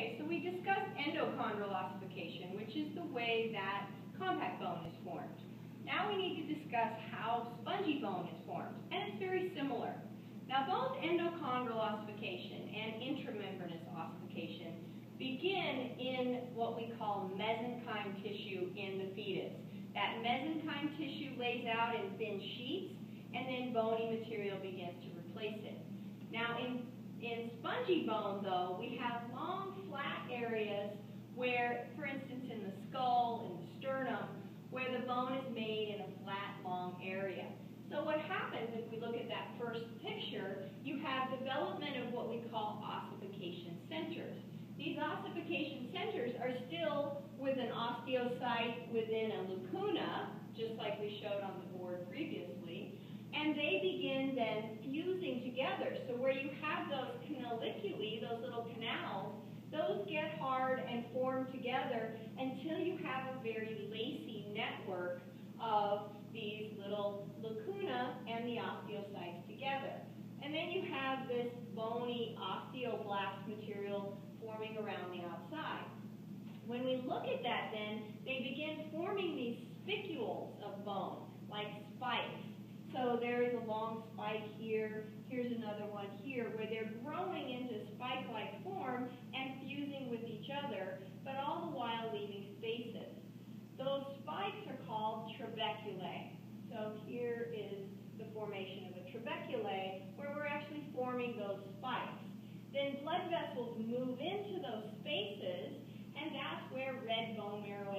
Okay, so we discussed endochondral ossification, which is the way that compact bone is formed. Now we need to discuss how spongy bone is formed, and it's very similar. Now both endochondral ossification and intramembranous ossification begin in what we call mesenchyme tissue in the fetus. That mesenchyme tissue lays out in thin sheets, and then bony material begins to replace it. Now in spongy bone, though, we have long, flat areas where, for instance, in the skull and the sternum, where the bone is made in a flat, long area. So what happens if we look at that first picture, you have development of what we call ossification centers. These ossification centers are still with an osteocyte within a lacuna, just like we showed on the board previously, and they begin then fusing together. So where you have those canaliculi, those little canals, those get hard and form together until you have a very lacy network of these little lacuna and the osteocytes together. And then you have this bony osteoblast material forming around the outside. When we look at that then, they begin forming these spicules of bone, like spikes. So there is a long spike here, here's another one here, where they're growing into spike-like form and fusing with each other, but all the while leaving spaces. Those spikes are called trabeculae. So here is the formation of a trabeculae, where we're actually forming those spikes. Then blood vessels move into those spaces, and that's where red bone marrow